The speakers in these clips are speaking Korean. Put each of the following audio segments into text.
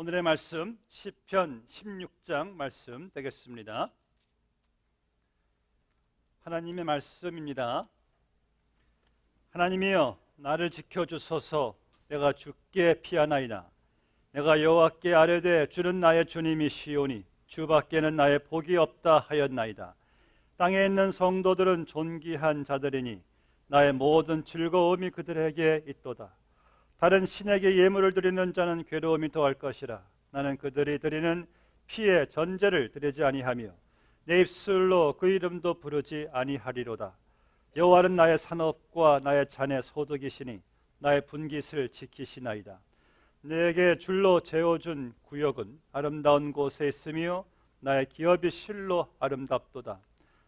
오늘의 말씀 시편 16장 말씀 되겠습니다. 하나님의 말씀입니다. 하나님이여 나를 지켜주소서. 내가 주께 피하나이다. 내가 여호와께 아뢰되 주는 나의 주님이시오니 주 밖에는 나의 복이 없다 하였나이다. 땅에 있는 성도들은 존귀한 자들이니 나의 모든 즐거움이 그들에게 있도다. 다른 신에게 예물을 드리는 자는 괴로움이 더할 것이라. 나는 그들이 드리는 피의 전제를 드리지 아니하며 내 입술로 그 이름도 부르지 아니하리로다. 여호와는 나의 산업과 나의 잔의 소득이시니 나의 분깃을 지키시나이다. 내게 줄로 재어준 구역은 아름다운 곳에 있으며 나의 기업이 실로 아름답도다.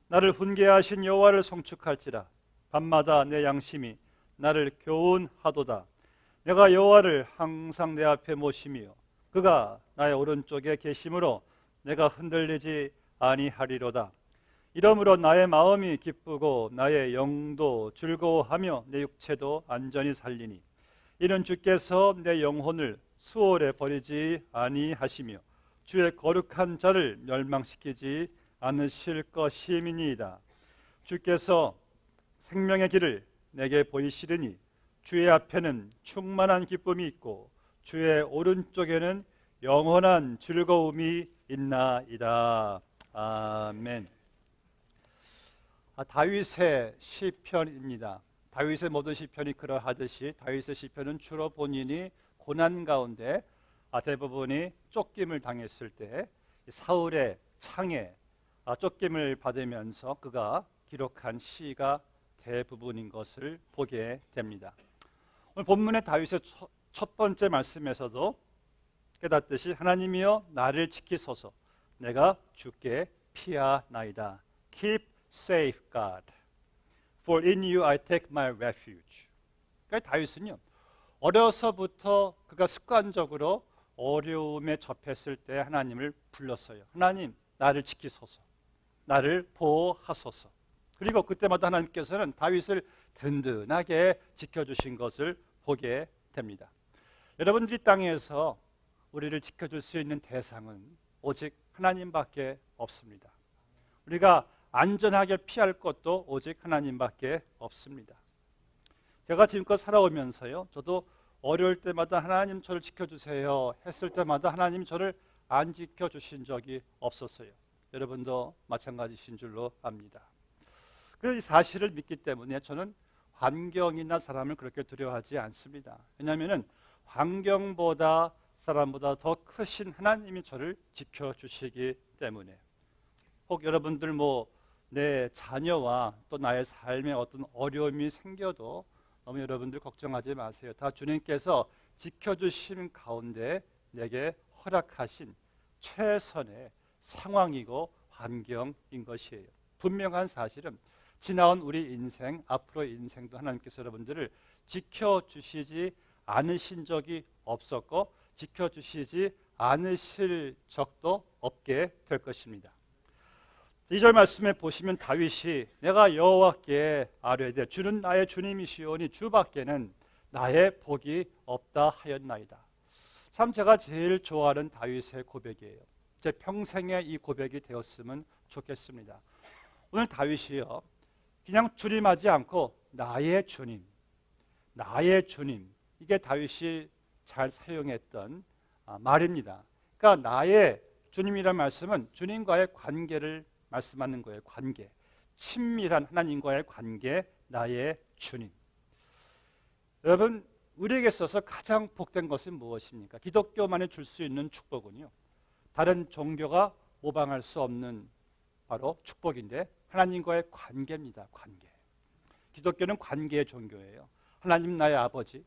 나를 훈계하신 여호와를 송축할지라. 밤마다 내 양심이 나를 교훈하도다. 내가 여호와를 항상 내 앞에 모시며 그가 나의 오른쪽에 계심으로 내가 흔들리지 아니하리로다. 이러므로 나의 마음이 기쁘고 나의 영도 즐거워하며 내 육체도 안전히 살리니 이는 주께서 내 영혼을 수월에 버리지 아니하시며 주의 거룩한 자를 멸망시키지 않으실 것임이니이다. 주께서 생명의 길을 내게 보이시리니 주의 앞에는 충만한 기쁨이 있고 주의 오른쪽에는 영원한 즐거움이 있나이다. 아멘. 다윗의 시편입니다. 다윗의 모든 시편이 그러하듯이 다윗의 시편은 주로 본인이 고난 가운데 대부분이 쫓김을 당했을 때 사울의 창에 쫓김을 받으면서 그가 기록한 시가 대부분인 것을 보게 됩니다. 오늘 본문의 다윗의 첫 번째 말씀에서도 깨닫듯이 하나님이여 나를 지키소서. 내가 주께 피하나이다. Keep safe, God. For in you I take my refuge. 그러니까 다윗은요, 어려서부터 그가 습관적으로 어려움에 접했을 때 하나님을 불렀어요. 하나님, 나를 지키소서. 나를 보호하소서. 그리고 그때마다 하나님께서는 다윗을 든든하게 지켜주신 것을 보게 됩니다. 여러분들이 땅에서 우리를 지켜줄 수 있는 대상은 오직 하나님밖에 없습니다. 우리가 안전하게 피할 것도 오직 하나님밖에 없습니다. 제가 지금껏 살아오면서요, 저도 어려울 때마다 하나님 저를 지켜주세요 했을 때마다 하나님 저를 안 지켜주신 적이 없었어요. 여러분도 마찬가지신 줄로 압니다. 그래서 이 사실을 믿기 때문에 저는 환경이나 사람을 그렇게 두려워하지 않습니다. 왜냐하면 환경보다 사람보다 더 크신 하나님이 저를 지켜주시기 때문에. 혹 여러분들 내 자녀와 또 나의 삶에 어떤 어려움이 생겨도 너무 여러분들 걱정하지 마세요. 다 주님께서 지켜주시는 가운데 내게 허락하신 최선의 상황이고 환경인 것이에요. 분명한 사실은 지나온 우리 인생, 앞으로의 인생도 하나님께서 여러분들을 지켜주시지 않으신 적이 없었고 지켜주시지 않으실 적도 없게 될 것입니다. 2절 말씀에 보시면 다윗이 내가 여호와께 아뢰되 주는 나의 주님이시오니 주 밖에는 나의 복이 없다 하였나이다. 참 제가 제일 좋아하는 다윗의 고백이에요. 제 평생에 이 고백이 되었으면 좋겠습니다. 오늘 다윗이요, 그냥 주님하지 않고 나의 주님, 나의 주님, 이게 다윗이 잘 사용했던 말입니다. 그러니까 나의 주님이라는 말씀은 주님과의 관계를 말씀하는 거예요. 관계, 친밀한 하나님과의 관계, 나의 주님. 여러분, 우리에게 있어서 가장 복된 것은 무엇입니까? 기독교만이 줄 수 있는 축복은요, 다른 종교가 모방할 수 없는 바로 축복인데 하나님과의 관계입니다. 관계. 기독교는 관계의 종교예요. 하나님 나의 아버지,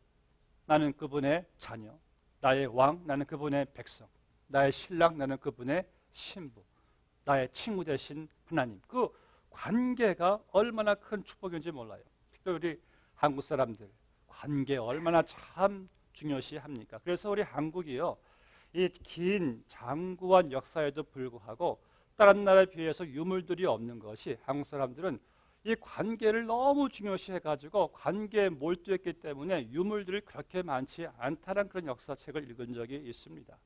나는 그분의 자녀, 나의 왕, 나는 그분의 백성, 나의 신랑, 나는 그분의 신부, 나의 친구 되신 하나님. 그 관계가 얼마나 큰 축복인지 몰라요. 특별히 우리 한국 사람들 관계 얼마나 참 중요시합니까? 그래서 우리 한국이요, 이 긴 장구한 역사에도 불구하고 다른 나라에 비해서 유물들이 없는 것이 한국 사람들은 이 관계를 너무 중요시해가지고 관계에 몰두했기 때문에 유물들이 그렇게 많지 않다는 그런 역사책을 읽은 적이 있습니다.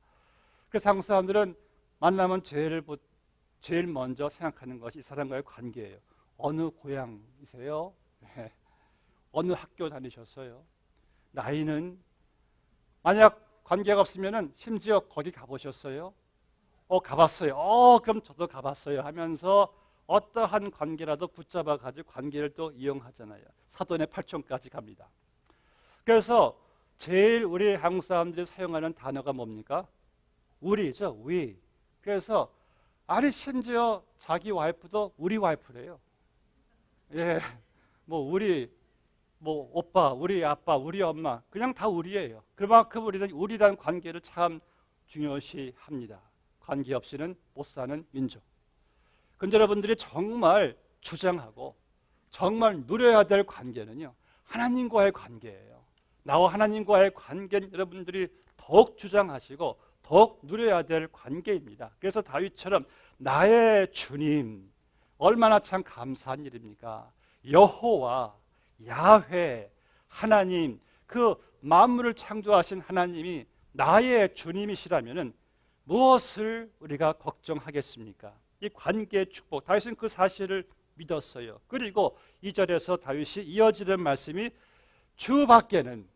그래서 한국 사람들은 만나면 제일 먼저 생각하는 것이 이 사람과의 관계예요. 어느 고향이세요? 네. 어느 학교 다니셨어요? 나이는? 만약 관계가 없으면은 심지어 거기 가보셨어요? 가봤어요. 그럼 저도 가봤어요 하면서 어떠한 관계라도 붙잡아 가지고 관계를 또 이용하잖아요. 사돈의 팔촌까지 갑니다. 그래서 제일 우리 한국 사람들이 사용하는 단어가 뭡니까? 우리죠, we. 그래서 아니 심지어 자기 와이프도 우리 와이프래요. 예, 뭐 우리 뭐 오빠, 우리 아빠, 우리 엄마 그냥 다 우리예요. 그만큼 우리는 우리라는 관계를 참 중요시합니다. 관계 없이는 못 사는 민족. 근데 여러분들이 정말 주장하고 정말 누려야 될 관계는요, 하나님과의 관계예요. 나와 하나님과의 관계는 여러분들이 더욱 주장하시고 더욱 누려야 될 관계입니다. 그래서 다윗처럼 나의 주님, 얼마나 참 감사한 일입니까? 여호와, 야훼, 하나님, 그 만물을 창조하신 하나님이 나의 주님이시라면은 무엇을 우리가 걱정하겠습니까? 이 관계의 축복, 다윗은 그 사실을 믿었어요. 그리고 2절에서 다윗이 이어지는 말씀이 주 밖에는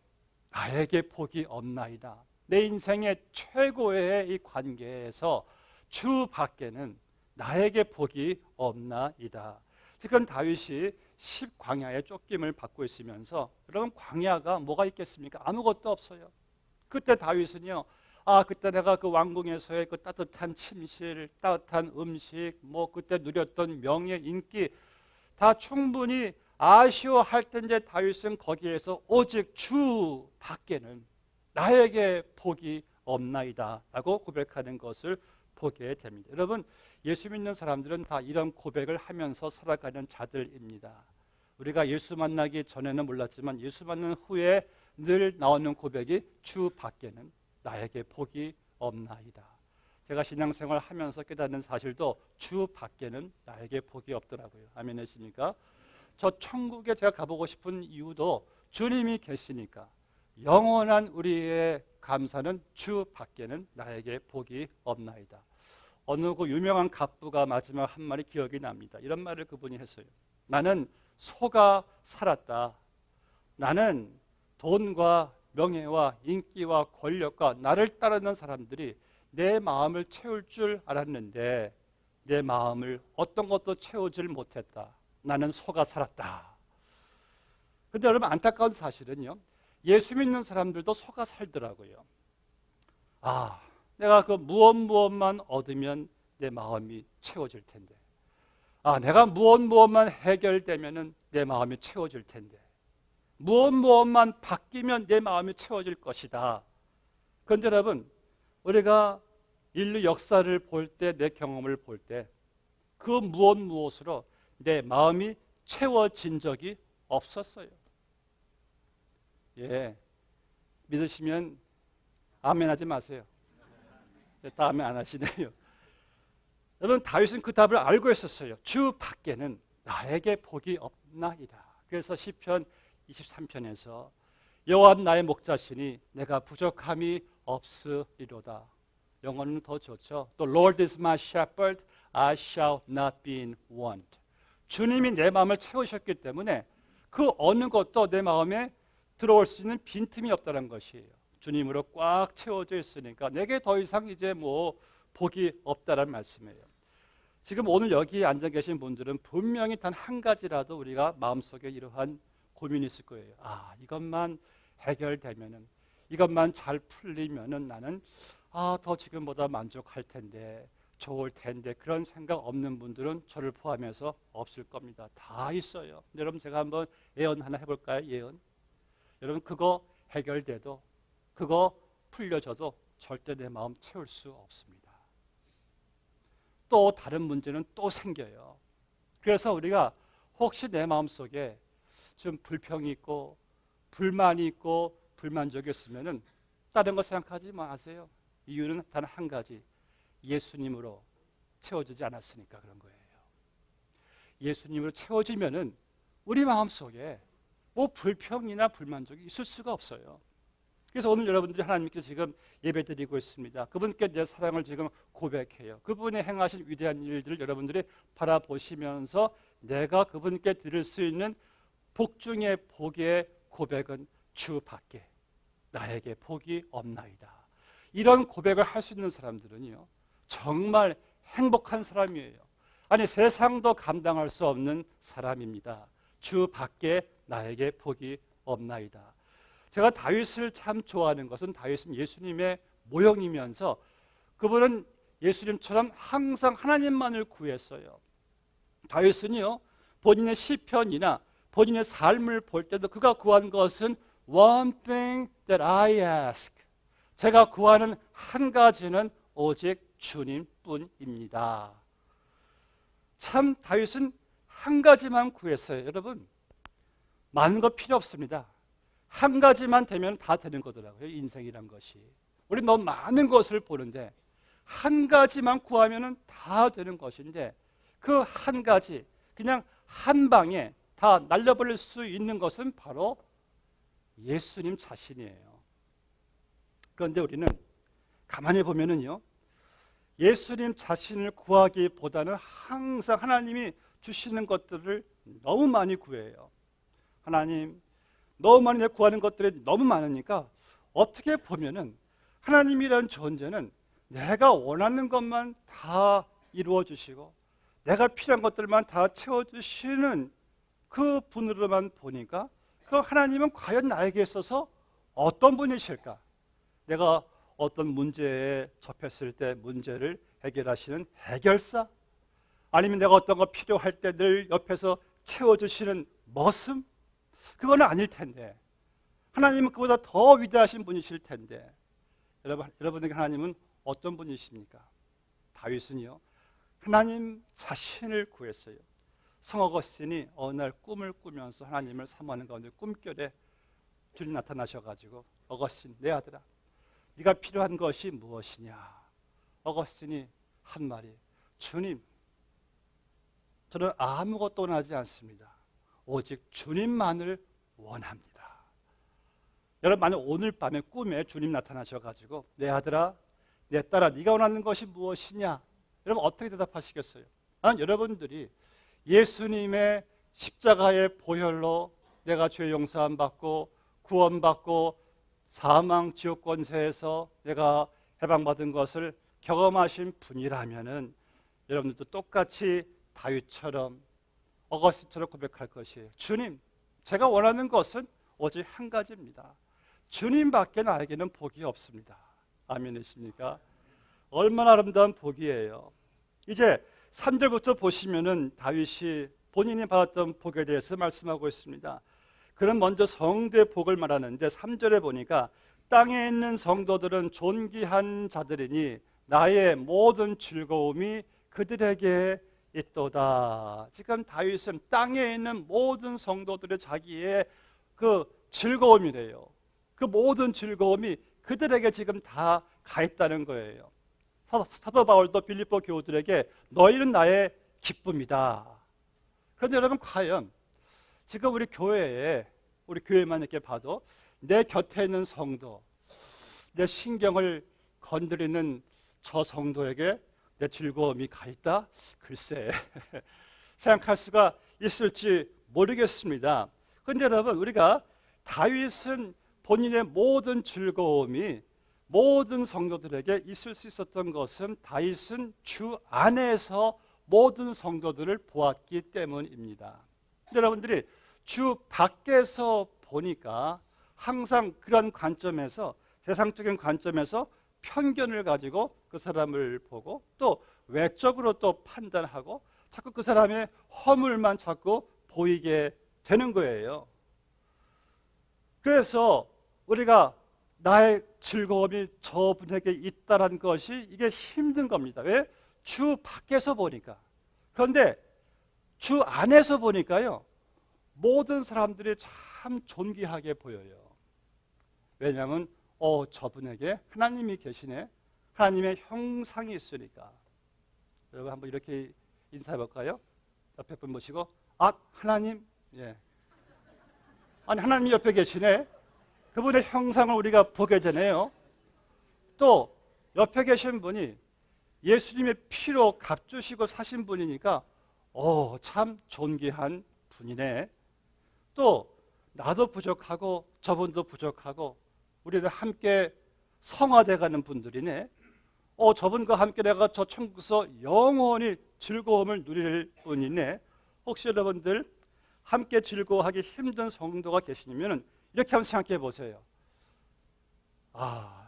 나에게 복이 없나이다. 내 인생의 최고의 이 관계에서 주 밖에는 나에게 복이 없나이다. 지금 다윗이 10광야의 쫓김을 받고 있으면서, 여러분 광야가 뭐가 있겠습니까? 아무것도 없어요. 그때 다윗은요, 그때 내가 그 왕궁에서의 그 따뜻한 침실, 따뜻한 음식, 뭐 그때 누렸던 명예, 인기 다 충분히 아쉬워할 텐데 다윗은 거기에서 오직 주 밖에는 나에게 복이 없나이다 라고 고백하는 것을 보게 됩니다. 여러분, 예수 믿는 사람들은 다 이런 고백을 하면서 살아가는 자들입니다. 우리가 예수 만나기 전에는 몰랐지만 예수 만난 후에 늘 나오는 고백이 주 밖에는 나에게 복이 없나이다. 제가 신앙생활 하면서 깨닫는 사실도 주 밖에는 나에게 복이 없더라고요. 아멘 하십니까? 저 천국에 제가 가보고 싶은 이유도 주님이 계시니까. 영원한 우리의 감사는 주 밖에는 나에게 복이 없나이다. 어느 그 유명한 갑부가 마지막 한 말이 기억이 납니다. 이런 말을 그분이 했어요. 나는 속아 살았다. 나는 돈과 명예와 인기와 권력과 나를 따르는 사람들이 내 마음을 채울 줄 알았는데 내 마음을 어떤 것도 채우질 못했다. 나는 속아 살았다. 그런데 여러분, 안타까운 사실은요, 예수 믿는 사람들도 속아 살더라고요. 내가 그 무엇만 얻으면 내 마음이 채워질 텐데, 내가 무엇만 해결되면 내 마음이 채워질 텐데, 무엇만 바뀌면 내 마음이 채워질 것이다. 그런데 여러분, 우리가 인류 역사를 볼 때, 내 경험을 볼 때 그 무엇으로 내 마음이 채워진 적이 없었어요. 예, 믿으시면 아멘 하지 마세요. 다 아멘 안 하시네요. 여러분, 다윗은 그 답을 알고 있었어요. 주 밖에는 나에게 복이 없나이다. 그래서 시편 23편에서 여호와는 나의 목자시니 내가 부족함이 없으리로다. 영어는 더 좋죠. 또 Lord is my shepherd, I shall not be in want. 주님이 내 마음을 채우셨기 때문에 그 어느 것도 내 마음에 들어올 수 있는 빈틈이 없다는 것이에요. 주님으로 꽉 채워져 있으니까 내게 더 이상 이제 뭐 복이 없다는 말씀이에요. 지금 오늘 여기 앉아 계신 분들은 분명히 단 한 가지라도 우리가 마음속에 이러한 고민이 있을 거예요. 이것만 해결되면은, 이것만 잘 풀리면은 나는 더 지금보다 만족할 텐데, 좋을 텐데, 그런 생각 없는 분들은 저를 포함해서 없을 겁니다. 다 있어요. 여러분, 제가 한번 예언 하나 해볼까요? 예언. 여러분, 그거 해결돼도, 그거 풀려져도 절대 내 마음 채울 수 없습니다. 또 다른 문제는 또 생겨요. 그래서 우리가 혹시 내 마음속에 좀 불평이 있고 불만이 있고 불만족이 있으면은 다른 거 생각하지 마세요. 이유는 단 한 가지, 예수님으로 채워지지 않았으니까 그런 거예요. 예수님으로 채워지면은 우리 마음속에 뭐 불평이나 불만족이 있을 수가 없어요. 그래서 오늘 여러분들이 하나님께 지금 예배드리고 있습니다. 그분께 내 사랑을 지금 고백해요. 그분이 행하신 위대한 일들을 여러분들이 바라보시면서 내가 그분께 드릴 수 있는 복 중의 복의 고백은 주 밖에 나에게 복이 없나이다. 이런 고백을 할 수 있는 사람들은요, 정말 행복한 사람이에요. 아니, 세상도 감당할 수 없는 사람입니다. 주 밖에 나에게 복이 없나이다. 제가 다윗을 참 좋아하는 것은 다윗은 예수님의 모형이면서 그분은 예수님처럼 항상 하나님만을 구했어요. 다윗은요, 본인의 시편이나 본인의 삶을 볼 때도 그가 구한 것은 One thing that I ask. 제가 구하는 한 가지는 오직 주님뿐입니다. 참 다윗은 한 가지만 구했어요. 여러분, 많은 거 필요 없습니다. 한 가지만 되면 다 되는 거더라고요. 인생이란 것이. 우리 너무 많은 것을 보는데 한 가지만 구하면 다 되는 것인데 그 한 가지, 그냥 한 방에 다 날려버릴 수 있는 것은 바로 예수님 자신이에요. 그런데 우리는 가만히 보면은요, 예수님 자신을 구하기보다는 항상 하나님이 주시는 것들을 너무 많이 구해요. 하나님, 너무 많이 구하는 것들이 너무 많으니까 어떻게 보면은 하나님이라는 존재는 내가 원하는 것만 다 이루어 주시고 내가 필요한 것들만 다 채워 주시는 그 분으로만 보니까 그 하나님은 과연 나에게 있어서 어떤 분이실까? 내가 어떤 문제에 접했을 때 문제를 해결하시는 해결사? 아니면 내가 어떤 거 필요할 때 늘 옆에서 채워주시는 머슴? 그거는 아닐 텐데 하나님은 그보다 더 위대하신 분이실 텐데 여러분에게 하나님은 어떤 분이십니까? 다윗은요, 하나님 자신을 구했어요. 성 어거스틴이 어느 날 꿈을 꾸면서 하나님을 사모하는 가운데 꿈결에 주님 나타나셔가지고 어거스틴, 내 아들아, 네가 필요한 것이 무엇이냐? 어거스틴이 한 말이, 주님, 저는 아무것도 원하지 않습니다. 오직 주님만을 원합니다. 여러분, 만약 오늘 밤에 꿈에 주님 나타나셔가지고 내 아들아, 내 딸아, 네가 원하는 것이 무엇이냐? 여러분 어떻게 대답하시겠어요? 나는 여러분들이 예수님의 십자가의 보혈로 내가 죄 용서함 받고 구원받고 사망 지옥 권세에서 내가 해방받은 것을 경험하신 분이라면은 여러분들도 똑같이 다윗처럼 어거스틴처럼 고백할 것이에요. 주님, 제가 원하는 것은 오직 한 가지입니다. 주님밖에 나에게는 복이 없습니다. 아멘이십니까? 얼마나 아름다운 복이에요. 이제 3절부터 보시면은 다윗이 본인이 받았던 복에 대해서 말씀하고 있습니다. 그럼 먼저 성도의 복을 말하는데 3절에 보니까 땅에 있는 성도들은 존귀한 자들이니 나의 모든 즐거움이 그들에게 있도다. 지금 다윗은 땅에 있는 모든 성도들의 자기의 그 즐거움이래요. 그 모든 즐거움이 그들에게 지금 다 가 있다는 거예요. 사도 바울도 빌립보 교우들에게 너희는 나의 기쁨이다. 그런데 여러분, 과연 지금 우리 교회만 이렇게 봐도 내 곁에 있는 성도, 내 신경을 건드리는 저 성도에게 내 즐거움이 가 있다? 글쎄, 생각할 수가 있을지 모르겠습니다. 그런데 여러분, 우리가 다윗은 본인의 모든 즐거움이 모든 성도들에게 있을 수 있었던 것은 다윗은 주 안에서 모든 성도들을 보았기 때문입니다. 여러분들이 주 밖에서 보니까 항상 그런 관점에서, 세상적인 관점에서 편견을 가지고 그 사람을 보고 또 외적으로 또 판단하고 자꾸 그 사람의 허물만 자꾸 보이게 되는 거예요. 그래서 우리가 나의 즐거움이 저분에게 있다는 것이 이게 힘든 겁니다. 왜? 주 밖에서 보니까. 그런데 주 안에서 보니까요, 모든 사람들이 참 존귀하게 보여요. 왜냐하면 저분에게 하나님이 계시네, 하나님의 형상이 있으니까. 여러분 한번 이렇게 인사해 볼까요? 옆에 분 보시고, 하나님, 예. 아니, 하나님이 옆에 계시네. 그분의 형상을 우리가 보게 되네요. 또 옆에 계신 분이 예수님의 피로 값주시고 사신 분이니까 참 존귀한 분이네. 또 나도 부족하고 저분도 부족하고 우리는 함께 성화돼가는 분들이네. 저분과 함께 내가 저 천국에서 영원히 즐거움을 누릴 분이네. 혹시 여러분들 함께 즐거워하기 힘든 성도가 계시면 이렇게 한번 생각해 보세요.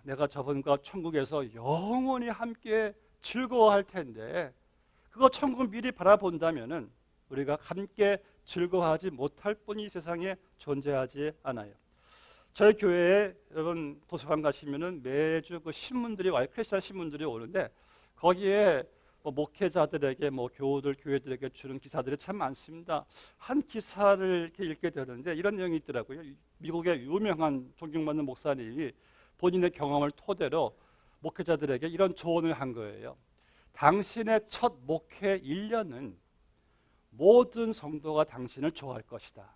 내가 저분과 천국에서 영원히 함께 즐거워할 텐데 그거 천국 미리 바라본다면은 우리가 함께 즐거워하지 못할 분이 세상에 존재하지 않아요. 저희 교회에 여러분 도서관 가시면은 매주 그 신문들이 와요. 크리스찬 신문들이 오는데 거기에 목회자들에게 교우들 교회들에게 주는 기사들이 참 많습니다. 한 기사를 이렇게 읽게 되는데 이런 내용이 있더라고요. 미국의 유명한 존경받는 목사님이 본인의 경험을 토대로 목회자들에게 이런 조언을 한 거예요. 당신의 첫 목회 1년은 모든 성도가 당신을 좋아할 것이다.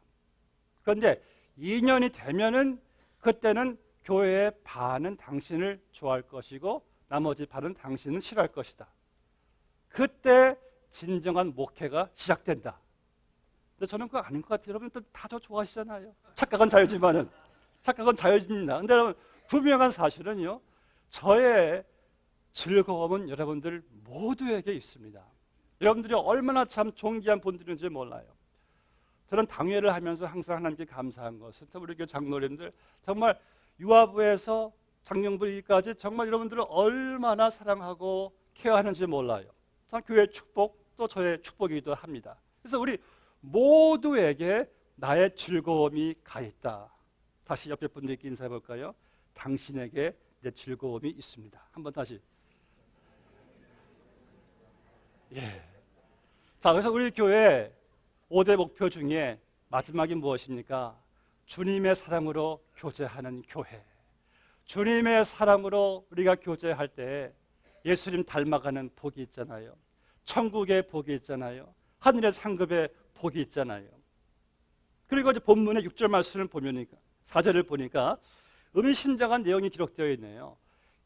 그런데 2년이 되면은 그때는 교회의 반은 당신을 좋아할 것이고 나머지 반은 당신은 싫어할 것이다. 그때 진정한 목회가 시작된다. 근데 저는 그거 아닌 것 같아요. 여러분들 다 저 좋아하시잖아요. 착각은 자유지만은 착각은 자유입니다. 근데 여러분 분명한 사실은요. 저의 즐거움은 여러분들 모두에게 있습니다. 여러분들이 얼마나 참 존귀한 분들인지 몰라요. 저는 당회를 하면서 항상 하나님께 감사한 것은 우리 교회 장로님들 정말 유아부에서 장년부까지 정말 여러분들을 얼마나 사랑하고 케어하는지 몰라요. 참 교회의 축복 또 저의 축복이기도 합니다. 그래서 우리 모두에게 나의 즐거움이 가 있다. 다시 옆에 분들께 인사해 볼까요? 당신에게 내 즐거움이 있습니다. 한번 다시. 자, 그래서 우리 교회 5대 목표 중에 마지막이 무엇입니까? 주님의 사랑으로 교제하는 교회. 주님의 사랑으로 우리가 교제할 때 예수님 닮아가는 복이 있잖아요. 천국의 복이 있잖아요. 하늘의 상급의 복이 있잖아요. 그리고 이제 본문의 6절 말씀을 보면니까 4절을 보니까 의미심장한 내용이 기록되어 있네요.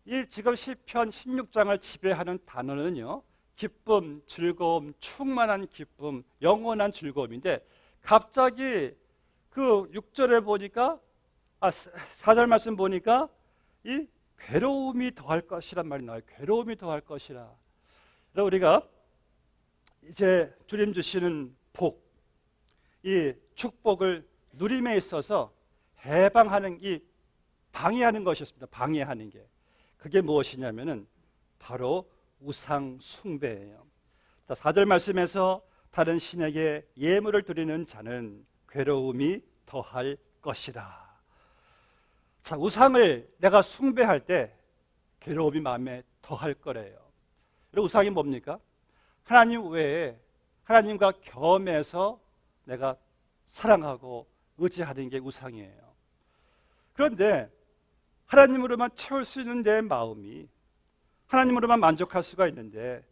이 지금 시편 16장을 지배하는 단어는요. 기쁨, 즐거움, 충만한 기쁨, 영원한 즐거움인데 갑자기 그 6절에 보니까 4절 말씀 보니까 이 괴로움이 더할 것이란 말이 나와요. 괴로움이 더할 것이라. 우리가 이제 주님 주시는 복, 이 축복을 누림에 있어서 해방하는 이 방해하는 것이었습니다. 방해하는 게. 그게 무엇이냐면은 바로 우상 숭배예요. 4절 말씀에서 다른 신에게 예물을 드리는 자는 괴로움이 더할 것이라. 자, 우상을 내가 숭배할 때 괴로움이 마음에 더할 거래요. 우상이 뭡니까? 하나님 외에 하나님과 겸해서 내가 사랑하고 의지하는 게 우상이에요. 그런데 하나님으로만 채울 수 있는 내 마음이 하나님으로만 만족할 수가 있는데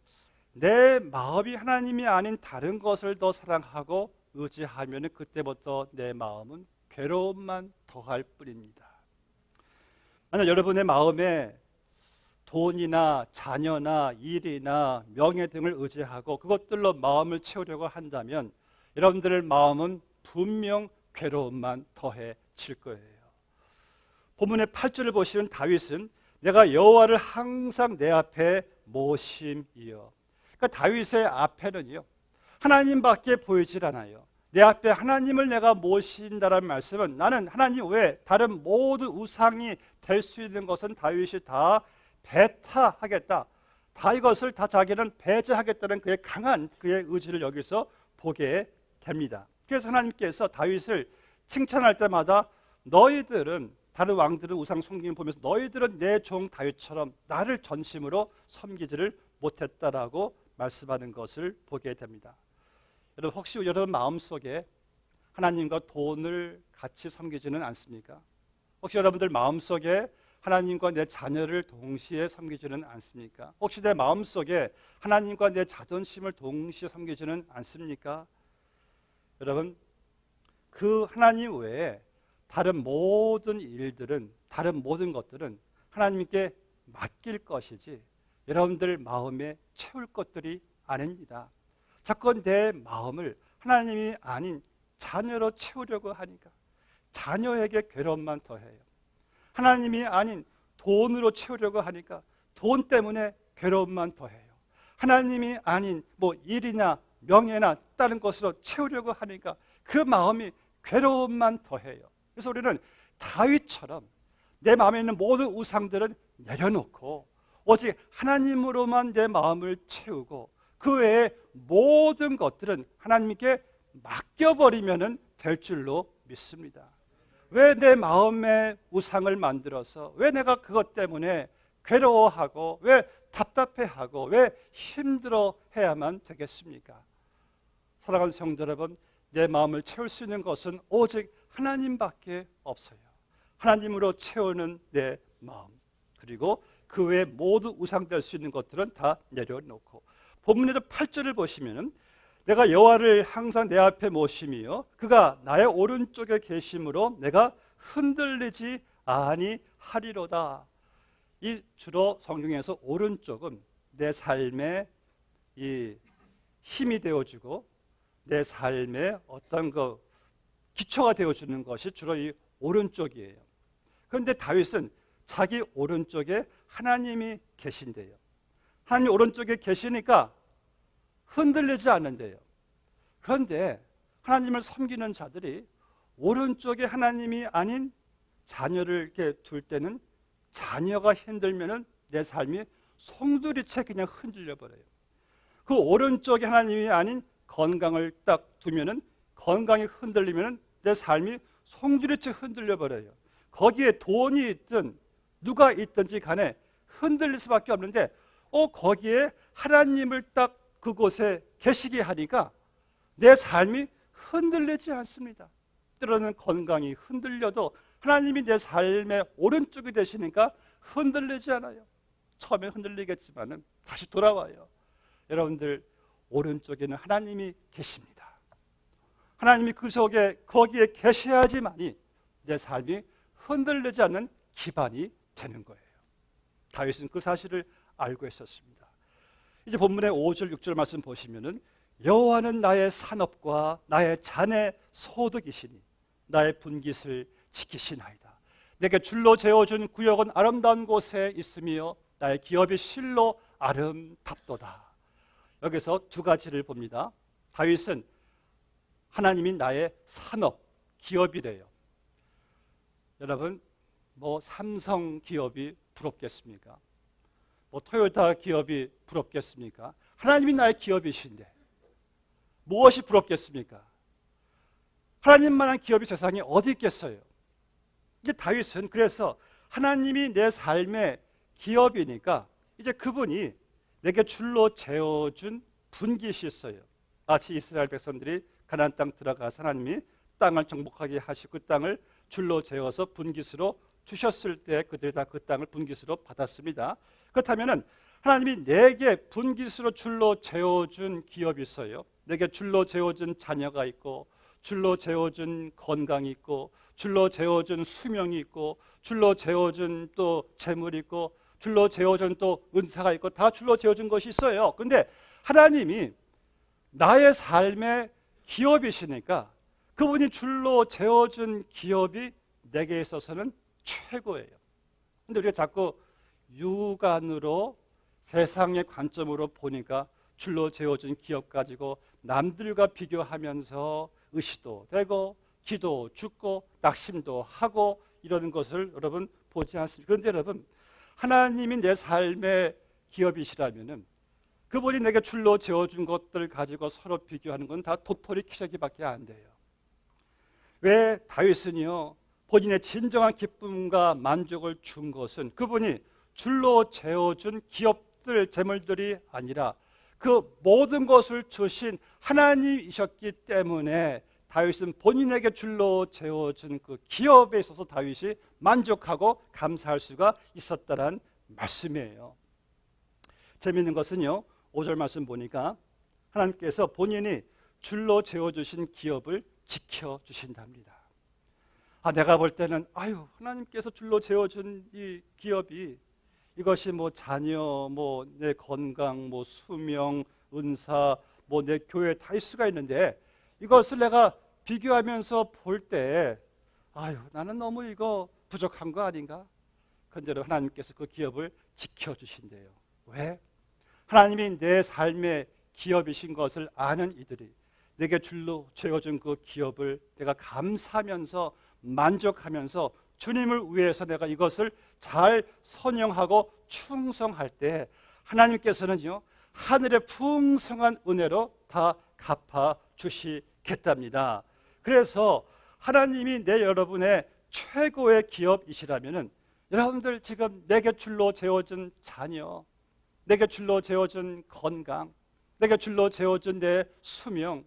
내 마음이 하나님이 아닌 다른 것을 더 사랑하고 의지하면 그때부터 내 마음은 괴로움만 더할 뿐입니다. 만약 여러분의 마음에 돈이나 자녀나 일이나 명예 등을 의지하고 그것들로 마음을 채우려고 한다면 여러분들의 마음은 분명 괴로움만 더해질 거예요. 본문의 8절을 보시면 다윗은 내가 여호와를 항상 내 앞에 모심이요. 그러니까 다윗의 앞에는요 하나님밖에 보이질 않아요. 내 앞에 하나님을 내가 모신다라는 말씀은 나는 하나님 외에 다른 모든 우상이 될 수 있는 것은 다윗이 다 배타하겠다. 다 이것을 다 자기는 배제하겠다는 그의 강한 그의 의지를 여기서 보게 됩니다. 그래서 하나님께서 다윗을 칭찬할 때마다 너희들은 다른 왕들은 우상 섬김을 보면서 너희들은 내 종 다윗처럼 나를 전심으로 섬기지를 못했다라고 말씀하는 것을 보게 됩니다. 여러분 혹시 여러분 마음속에 하나님과 돈을 같이 섬기지는 않습니까? 혹시 여러분들 마음속에 하나님과 내 자녀를 동시에 섬기지는 않습니까? 혹시 내 마음속에 하나님과 내 자존심을 동시에 섬기지는 않습니까? 여러분 그 하나님 외에 다른 모든 일들은, 다른 모든 것들은 하나님께 맡길 것이지 여러분들 마음에 채울 것들이 아닙니다. 자꾸 내 마음을 하나님이 아닌 자녀로 채우려고 하니까 자녀에게 괴로움만 더해요. 하나님이 아닌 돈으로 채우려고 하니까 돈 때문에 괴로움만 더해요. 하나님이 아닌 뭐 일이나 명예나 다른 것으로 채우려고 하니까 그 마음이 괴로움만 더해요. 그래서 우리는 다윗처럼 내 마음에 있는 모든 우상들은 내려놓고 오직 하나님으로만 내 마음을 채우고 그 외에 모든 것들은 하나님께 맡겨버리면 될 줄로 믿습니다. 왜 내 마음에 우상을 만들어서 왜 내가 그것 때문에 괴로워하고 왜 답답해하고 왜 힘들어해야만 되겠습니까? 사랑하는 성도 여러분, 내 마음을 채울 수 있는 것은 오직 하나님밖에 없어요. 하나님으로 채우는 내 마음, 그리고 그 외에 모두 우상될 수 있는 것들은 다 내려놓고, 본문에서 8절을 보시면 내가 여호와를 항상 내 앞에 모심이요 그가 나의 오른쪽에 계심으로 내가 흔들리지 아니하리로다. 이 주로 성경에서 오른쪽은 내 삶의 이 힘이 되어주고 내 삶의 어떤 그 기초가 되어주는 것이 주로 이 오른쪽이에요. 그런데 다윗은 자기 오른쪽에 하나님이 계신대요. 하나님 오른쪽에 계시니까 흔들리지 않는데요. 그런데 하나님을 섬기는 자들이 오른쪽에 하나님이 아닌 자녀를 이렇게 둘 때는 자녀가 힘들면은 내 삶이 송두리째 그냥 흔들려 버려요. 그 오른쪽에 하나님이 아닌 건강을 딱 두면은 건강이 흔들리면은 내 삶이 송두리째 흔들려 버려요. 거기에 돈이 있든 누가 있든지 간에 흔들릴 수밖에 없는데 거기에 하나님을 딱 그곳에 계시게 하니까 내 삶이 흔들리지 않습니다. 때로는 건강이 흔들려도 하나님이 내 삶의 오른쪽이 되시니까 흔들리지 않아요. 처음에 흔들리겠지만 다시 돌아와요. 여러분들 오른쪽에는 하나님이 계십니다. 하나님이 그 속에 거기에 계셔야지만이 내 삶이 흔들리지 않는 기반이 되는 거예요. 다윗은 그 사실을 알고 있었습니다. 이제 본문의 5절 6절 말씀 보시면은 여호와는 나의 산업과 나의 잔의 소득이시니 나의 분깃을 지키시나이다. 내게 줄로 재어준 구역은 아름다운 곳에 있으며 나의 기업이 실로 아름답도다. 여기서 두 가지를 봅니다. 다윗은 하나님이 나의 산업, 기업이래요. 여러분, 뭐 삼성 기업이 부럽겠습니까? 뭐 토요타 기업이 부럽겠습니까? 하나님이 나의 기업이신데 무엇이 부럽겠습니까? 하나님만한 기업이 세상에 어디 있겠어요? 이제 다윗은 그래서 하나님이 내 삶의 기업이니까 이제 그분이 내게 줄로 재어준 분깃이 있어요. 마치 이스라엘 백성들이 가나안 땅 들어가서 하나님이 땅을 정복하게 하시고 그 땅을 줄로 재어서 분깃으로 주셨을 때 그들이 다 그 땅을 분깃으로 받았습니다. 그렇다면 하나님이 내게 분깃으로 줄로 재어준 기업이 있어요. 내게 줄로 재어준 자녀가 있고 줄로 재어준 건강이 있고 줄로 재어준 수명이 있고 줄로 재어준 또 재물이 있고 줄로 재어준 또 은사가 있고 다 줄로 재어준 것이 있어요. 그런데 하나님이 나의 삶의 기업이시니까 그분이 줄로 재어준 기업이 내게 있어서는 최고예요. 그런데 우리가 자꾸 육안으로 세상의 관점으로 보니까 줄로 재어준 기업 가지고 남들과 비교하면서 의시도 되고 기도 죽고 낙심도 하고 이러는 것을 여러분 보지 않습니까? 그런데 여러분 하나님이 내 삶의 기업이시라면은 그분이 내게 줄로 재어준 것들 가지고 서로 비교하는 건 다 도토리 키재기밖에 안 돼요. 왜 다윗은요 본인의 진정한 기쁨과 만족을 준 것은 그분이 줄로 재어준 기업들 재물들이 아니라 그 모든 것을 주신 하나님이셨기 때문에 다윗은 본인에게 줄로 재어준 그 기업에 있어서 다윗이 만족하고 감사할 수가 있었다는 말씀이에요. 재미있는 것은요 5절 말씀 보니까 하나님께서 본인이 줄로 재어주신 기업을 지켜주신답니다. 내가 볼 때는 하나님께서 줄로 재워준 이 기업이 이것이 뭐 자녀, 뭐 내 건강, 뭐 수명, 은사, 뭐 내 교회 다 있을 수가 있는데 이것을 내가 비교하면서 볼 때 나는 너무 이거 부족한 거 아닌가? 그런데 하나님께서 그 기업을 지켜주신대요. 왜? 하나님이 내 삶의 기업이신 것을 아는 이들이 내게 줄로 채워준 그 기업을 내가 감사하면서 만족하면서 주님을 위해서 내가 이것을 잘 선용하고 충성할 때 하나님께서는요 하늘의 풍성한 은혜로 다 갚아 주시겠답니다. 그래서 하나님이 내 여러분의 최고의 기업이시라면은 여러분들 지금 내게 줄로 재워준 자녀, 내게 줄로 재워준 건강, 내게 줄로 재워준 내 수명,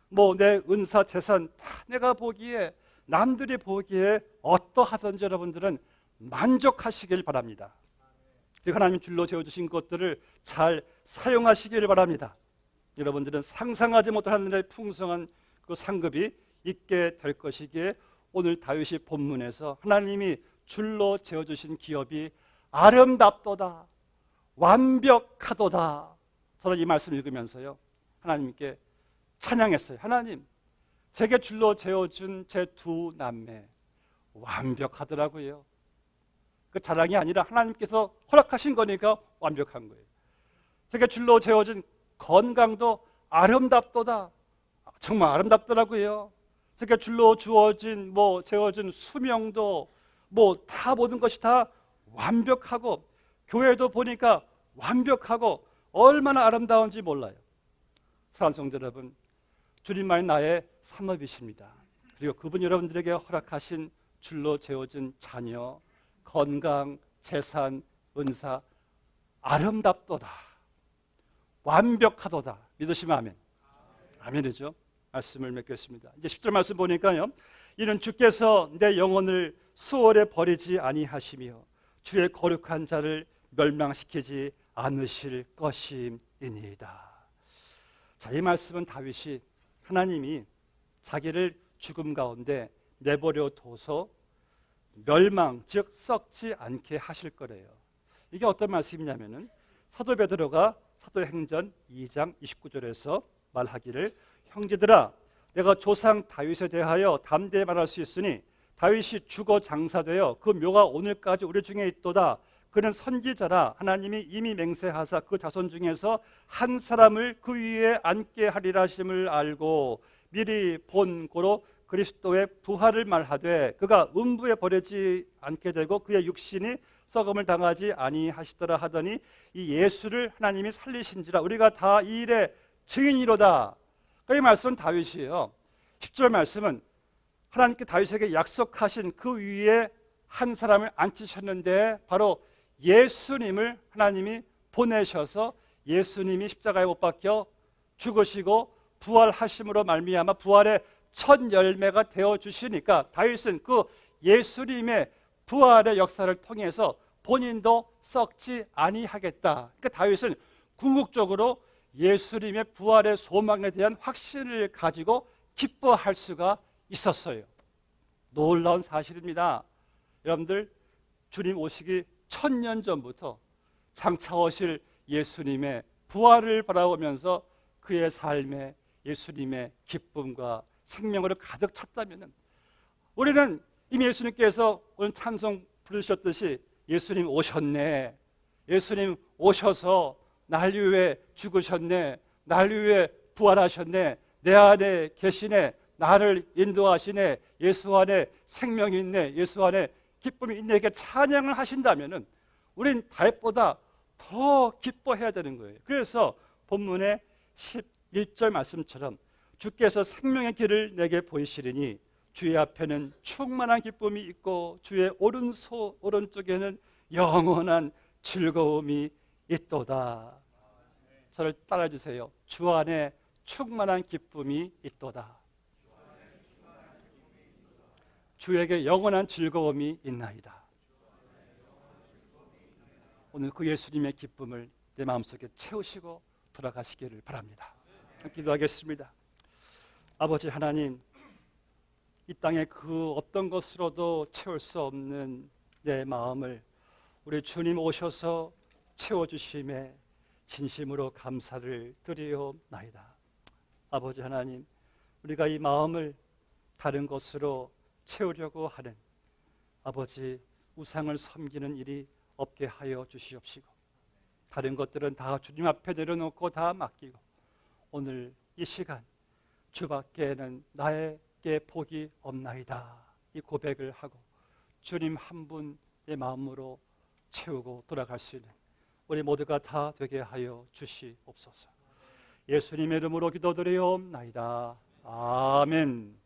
뭐 내 은사 재산 다 내가 보기에 남들이 보기에 어떠하든지 여러분들은 만족하시길 바랍니다. 그리고 하나님 줄로 재워주신 것들을 잘 사용하시길 바랍니다. 여러분들은 상상하지 못한 하늘의 풍성한 그 상급이 있게 될 것이기에 오늘 다윗이 본문에서 하나님이 줄로 재워주신 기업이 아름답도다, 완벽하도다. 저는 이 말씀 읽으면서요 하나님께 찬양했어요. 하나님, 제게 줄로 재워준 제 두 남매 완벽하더라고요. 그 자랑이 아니라 하나님께서 허락하신 거니까 완벽한 거예요. 제게 줄로 재워준 건강도 아름답도다. 정말 아름답더라고요. 제게 줄로 주어진 재워진 수명도 다 모든 것이 다 완벽하고 교회도 보니까 완벽하고 얼마나 아름다운지 몰라요. 사랑하는 성도 여러분, 주님만이 나의 산업이십니다. 그리고 그분 여러분들에게 허락하신 줄로 재워진 자녀, 건강, 재산, 은사 아름답도다, 완벽하도다. 믿으시면 아멘. 아멘이죠. 말씀을 맺겠습니다. 이제 10절 말씀 보니까요, 이는 주께서 내 영혼을 수월에 버리지 아니하시며 주의 거룩한 자를 멸망시키지 않으실 것임이니이다. 자, 이 말씀은 다윗이 하나님이 자기를 죽음 가운데 내버려 둬서 멸망, 즉 썩지 않게 하실 거래요. 이게 어떤 말씀이냐면은 사도 베드로가 사도행전 2장 29절에서 말하기를, 형제들아, 내가 조상 다윗에 대하여 담대히 말할 수 있으니 다윗이 죽어 장사되어 그 묘가 오늘까지 우리 중에 있도다. 그는 선지자라 하나님이 이미 맹세하사 그 자손 중에서 한 사람을 그 위에 앉게 하리라 하심을 알고 미리 본 고로 그리스도의 부활을 말하되 그가 음부에 버리지 않게 되고 그의 육신이 썩음을 당하지 아니하시더라 하더니 이 예수를 하나님이 살리신지라 우리가 다 이 일의 증인이로다. 이 말씀은 다윗이에요. 10절 말씀은 하나님께 다윗에게 약속하신 그 위에 한 사람을 앉히셨는데 바로 예수님을 하나님이 보내셔서 예수님이 십자가에 못 박혀 죽으시고 부활하심으로 말미암아 부활의 첫 열매가 되어 주시니까 다윗은 그 예수님의 부활의 역사를 통해서 본인도 썩지 아니하겠다. 그러니까 다윗은 궁극적으로 예수님의 부활의 소망에 대한 확신을 가지고 기뻐할 수가 있었어요. 놀라운 사실입니다. 여러분들, 주님 오시기 1000년 전부터 장차 오실 예수님의 부활을 바라보면서 그의 삶에 예수님의 기쁨과 생명으로 가득 찼다면 우리는 이미 예수님께서 오늘 찬송 부르셨듯이 예수님 오셨네, 예수님 오셔서 날 위해 죽으셨네, 날 위해 부활하셨네, 내 안에 계시네, 나를 인도하시네, 예수 안에 생명이 있네, 예수 안에 기쁨이 있네, 이렇게 찬양을 하신다면 우린 다윗보다 더 기뻐해야 되는 거예요. 그래서 본문의 11절 말씀처럼 주께서 생명의 길을 내게 보이시리니 주의 앞에는 충만한 기쁨이 있고 주의 오른쪽에는 영원한 즐거움이 있도다. 저를 따라해 주세요. 주 안에 충만한 기쁨이 있도다. 주에게 영원한 즐거움이 있나이다. 오늘 그 예수님의 기쁨을 내 마음속에 채우시고 돌아가시기를 바랍니다. 기도하겠습니다. 아버지 하나님, 이 땅의 그 어떤 것으로도 채울 수 없는 내 마음을 우리 주님 오셔서 채워주심에 진심으로 감사를 드리옵나이다. 아버지 하나님, 우리가 이 마음을 다른 것으로 채우려고 하는 아버지 우상을 섬기는 일이 없게 하여 주시옵시고, 다른 것들은 다 주님 앞에 내려놓고 다 맡기고 오늘 이 시간 주밖에는 나에게 복이 없나이다, 이 고백을 하고 주님 한 분의 마음으로 채우고 돌아갈 수 있는 우리 모두가 다 되게 하여 주시옵소서. 예수님의 이름으로 기도드리옵나이다. 아멘.